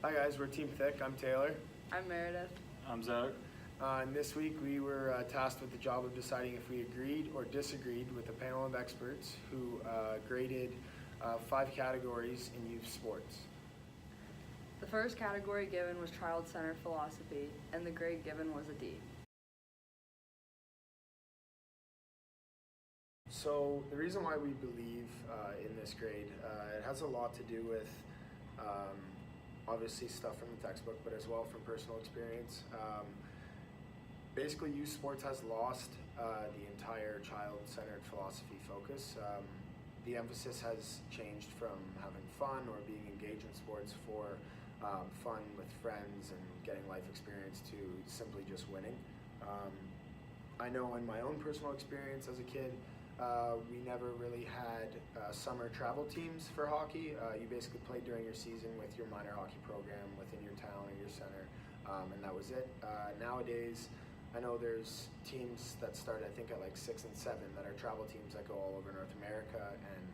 Hi guys, we're Team Thiccc. I'm Taylor. I'm Meredith. I'm Zach. And this week we were tasked with the job of deciding if we agreed or disagreed with a panel of experts who graded 5 categories in youth sports. The first category given was child-centered philosophy, and the grade given was a D. So the reason why we believe in this grade, it has a lot to do with obviously stuff from the textbook, but as well from personal experience. Basically, youth sports has lost the entire child-centered philosophy focus. The emphasis has changed from having fun or being engaged in sports for fun with friends and getting life experience to simply just winning. I know in my own personal experience as a kid, we never really had summer travel teams for hockey. You basically played during your season with your minor hockey program within your town or your center, and that was it. Nowadays, I know there's teams that start, I think, at like 6 and 7 that are travel teams that go all over North America, and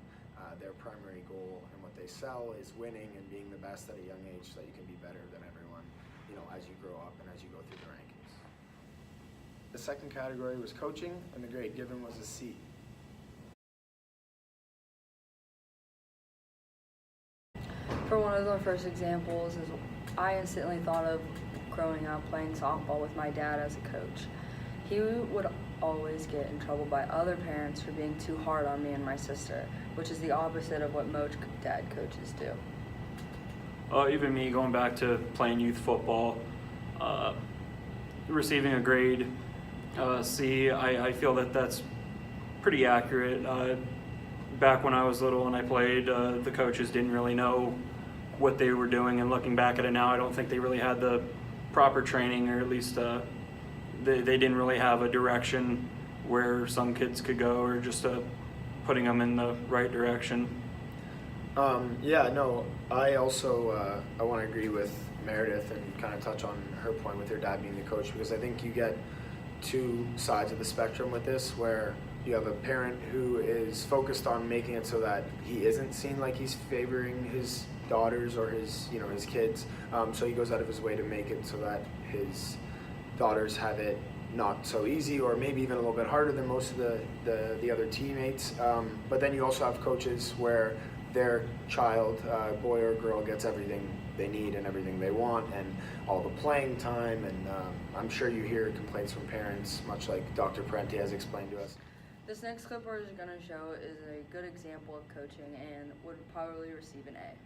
their primary goal and what they sell is winning and being the best at a young age so that you can be better than everyone, you know, as you grow up and as you go through the rankings. The second category was coaching, and the grade given was a C. For one of the first examples, is I instantly thought of growing up playing softball with my dad as a coach. He would always get in trouble by other parents for being too hard on me and my sister, which is the opposite of what most dad coaches do. Even me, going back to playing youth football, receiving a grade C, I feel that that's pretty accurate. Back when I was little and I played, the coaches didn't really know what they were doing, and looking back at it now, I don't think they really had the proper training, or at least they didn't really have a direction where some kids could go, or just putting them in the right direction. I also I want to agree with Meredith and kind of touch on her point with her dad being the coach, because I think you get two sides of the spectrum with this, where you have a parent who is focused on making it so that he isn't seen like he's favoring his daughters or his kids, so he goes out of his way to make it so that his daughters have it not so easy, or maybe even a little bit harder than most of the other teammates. But then you also have coaches where their child, boy or girl, gets everything they need and everything they want, and all the playing time, and I'm sure you hear complaints from parents, much like Dr. Parenti has explained to us. This next clip we're going to show is a good example of coaching and would probably receive an A.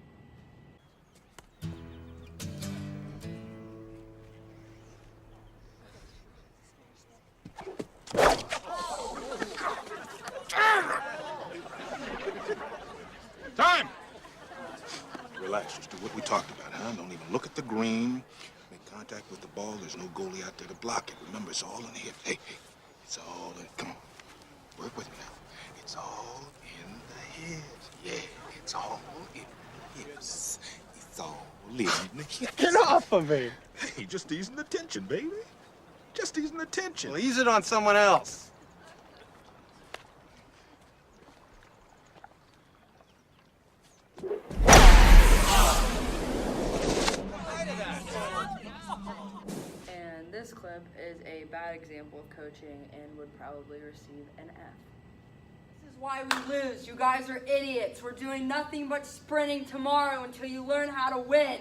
Time! Relax, just do what we talked about, huh? Don't even look at the green. Make contact with the ball. There's no goalie out there to block it. Remember, it's all in the hips. Hey, it's all in... Come on. Work with me now. It's all in the hips. Yeah, it's all in the hips. It's all in the hips. Get off of me! Hey, just easing the tension, baby. Just easing the tension. Well, ease it on someone else. And this clip is a bad example of coaching and would probably receive an F. This is why we lose. You guys are idiots. We're doing nothing but sprinting tomorrow until you learn how to win.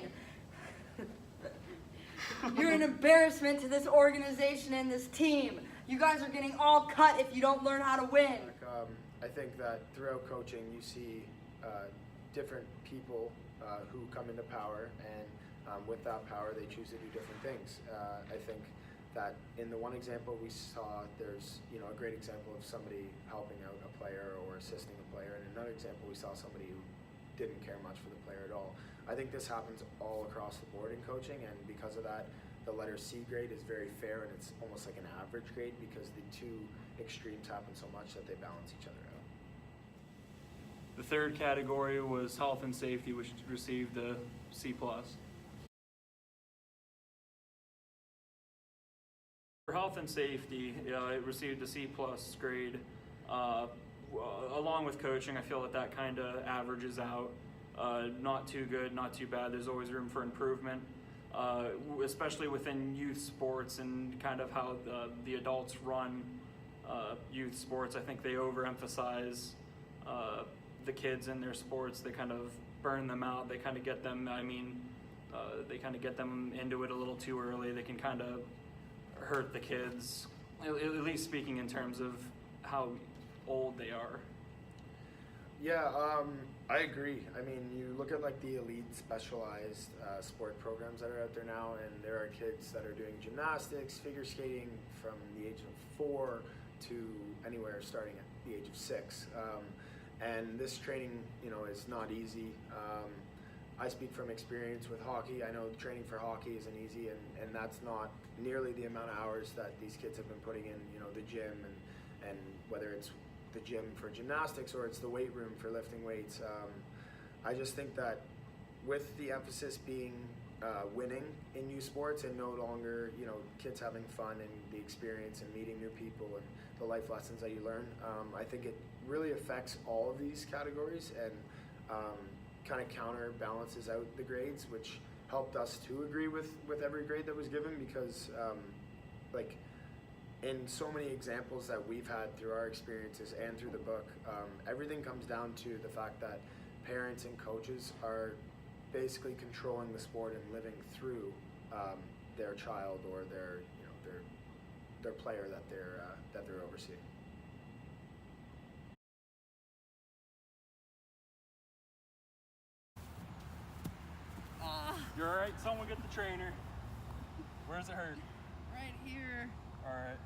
You're an embarrassment to this organization and this team. You guys are getting all cut if you don't learn how to win. I think that throughout coaching you see different people who come into power, and with that power they choose to do different things. I think that in the one example we saw, there's a great example of somebody helping out a player or assisting a player, and in another example we saw somebody who didn't care much for the player at all. I think this happens all across the board in coaching, and because of that, the letter C grade is very fair, and it's almost like an average grade because the two extremes happen so much that they balance each other out. The third category was health and safety, which received a C+. For health and safety, it received a C+ grade. Along with coaching, I feel that kind of averages out. not too good, not too bad. There's always room for improvement, especially within youth sports and kind of how the adults run youth sports. I think they overemphasize the kids in their sports. They kind of burn them out. They kind of get them, they kind of get them into it a little too early. They can kind of hurt the kids, at least speaking in terms of how old they are. Yeah, I agree. I mean, you look at like the elite specialized sport programs that are out there now, and there are kids that are doing gymnastics, figure skating from the age of 4 to anywhere starting at the age of 6. And this training, is not easy. I speak from experience with hockey. I know training for hockey isn't easy, and that's not nearly the amount of hours that these kids have been putting in, the gym, and whether it's the gym for gymnastics or it's the weight room for lifting weights. I just think that with the emphasis being winning in youth sports and no longer, kids having fun and the experience and meeting new people and the life lessons that you learn, I think it really affects all of these categories and kind of counterbalances out the grades, which helped us to agree with every grade that was given, because in so many examples that we've had through our experiences and through the book, everything comes down to the fact that parents and coaches are basically controlling the sport and living through their child or their player that they're overseeing. You're all right? Someone get the trainer. Where's it hurt? Right here. All right.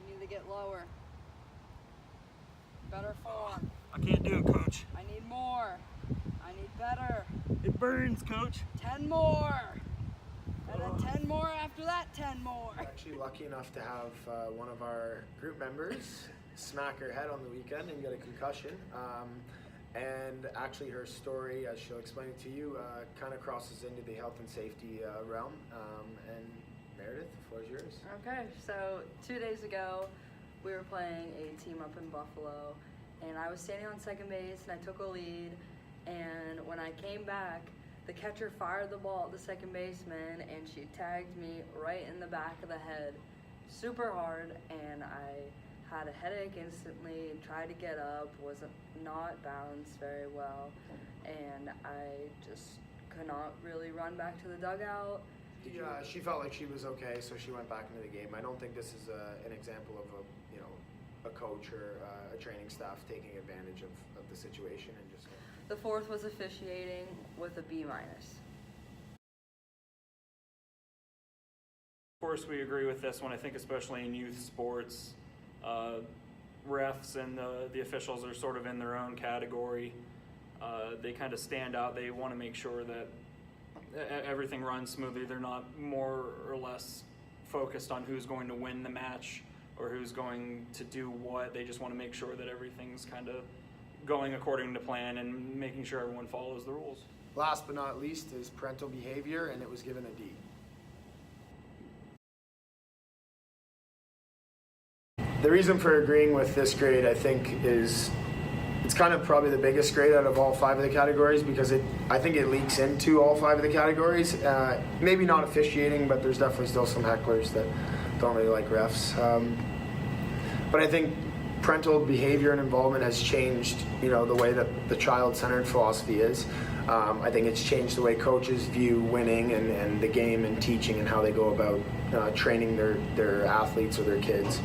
You need to get lower. Better form. I can't do it, Coach. I need more. I need better. It burns, Coach. 10 more. And then 10 more after that, 10 more. We're actually lucky enough to have one of our group members smack her head on the weekend and get a concussion. And actually her story, as she'll explain it to you, kind of crosses into the health and safety realm. And Meredith, the floor is yours. Okay, so 2 days ago, we were playing a team up in Buffalo, and I was standing on second base, and I took a lead, and when I came back, the catcher fired the ball at the second baseman, and she tagged me right in the back of the head super hard, and I had a headache instantly and tried to get up, was not balanced very well, and I just could not really run back to the dugout. Yeah, she felt like she was okay, so she went back into the game. I don't think this is an example of a coach or a training staff taking advantage of the situation and just. The fourth was officiating with a B-. Of course, we agree with this one. I think especially in youth sports, refs and the officials are sort of in their own category. They kind of stand out. They want to make sure that everything runs smoothly. They're not more or less focused on who's going to win the match or who's going to do what. They just want to make sure that everything's kind of going according to plan and making sure everyone follows the rules. Last but not least is parental behavior, and it was given a D. The reason for agreeing with this grade, I think, is it's kind of probably the biggest grade out of all 5 of the categories, because I think it leaks into all 5 of the categories. Maybe not officiating, but there's definitely still some hecklers that don't really like refs. But I think parental behavior and involvement has changed, the way that the child-centered philosophy is. I think it's changed the way coaches view winning and the game and teaching and how they go about training their athletes or their kids.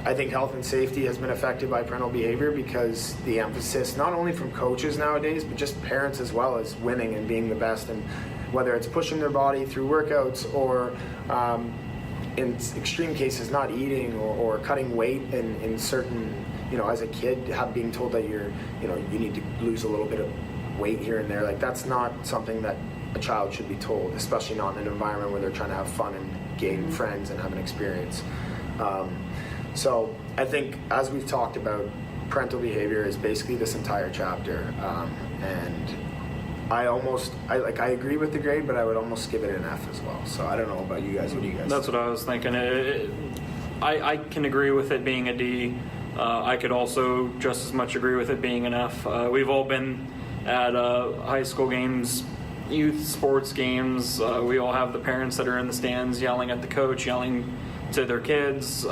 I think health and safety has been affected by parental behavior, because the emphasis, not only from coaches nowadays, but just parents as well, is winning and being the best. And whether it's pushing their body through workouts or in extreme cases not eating or cutting weight in certain, as a kid, being told that you need to lose a little bit of weight here and there, that's not something that a child should be told, especially not in an environment where they're trying to have fun and gain friends and have an experience. So I think, as we've talked about, parental behavior is basically this entire chapter, and I agree with the grade, but I would almost give it an F as well. So I don't know about you guys. What do you guys? That's what I was thinking. I can agree with it being a D. I could also just as much agree with it being an F. We've all been at high school games, youth sports games. We all have the parents that are in the stands yelling at the coach, yelling to their kids.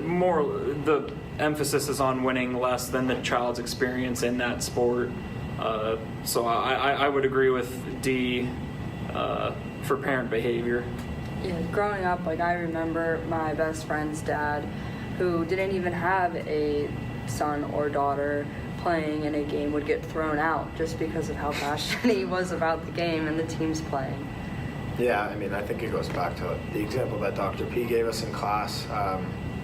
More the emphasis is on winning less than the child's experience in that sport. So I would agree with D for parent behavior. Yeah, growing up, like I remember my best friend's dad, who didn't even have a son or daughter playing in a game, would get thrown out just because of how passionate he was about the game and the teams playing. Yeah, I mean, I think it goes back to the example that Dr. P gave us in class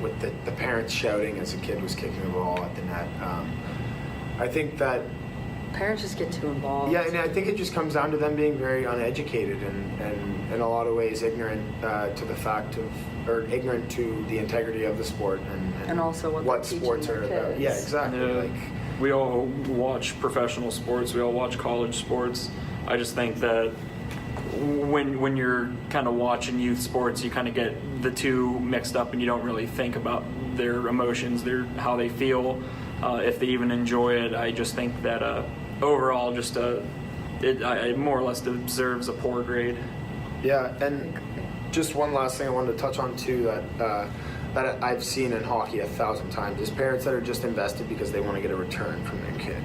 with the parents shouting as a kid was kicking the ball at the net. I think that Parents just get too involved. yeah, and I think it just comes down to them being very uneducated and in a lot of ways ignorant to the fact of, or ignorant to the integrity of the sport And also what they're sports teaching are their about. kids. Yeah, exactly. Yeah. Like, We all watch professional sports. We all watch college sports. I just think that when you're kind of watching youth sports, you kind of get the two mixed up, and you don't really think about their emotions, how they feel, if they even enjoy it. I just think that overall, just it more or less deserves a poor grade. yeah, and just one last thing I wanted to touch on too that I've seen in hockey 1,000 times is parents that are just invested because they want to get a return from their kid.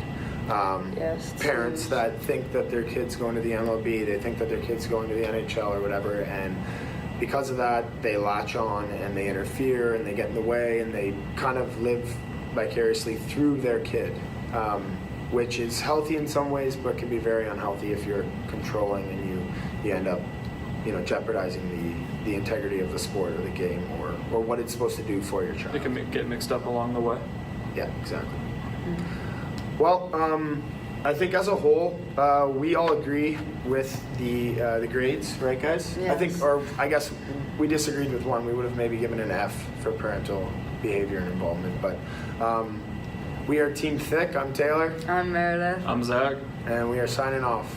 Yes, it's Parents huge. that think that their kid's going to the MLB, they think that their kid's going to the NHL or whatever, and because of that, they latch on and they interfere and they get in the way and they kind of live vicariously through their kid, which is healthy in some ways, but can be very unhealthy if you're controlling and you end up, jeopardizing the integrity of the sport or the game or what it's supposed to do for your child. It can get mixed up along the way. Yeah, exactly. Well, I think as a whole, we all agree with the grades, right, guys? I think, Yes. or I guess we disagreed with one. We would have maybe given an F for parental behavior and involvement. But we are Team Thick. I'm Taylor, I'm Meredith. I'm Zach. and we are signing off.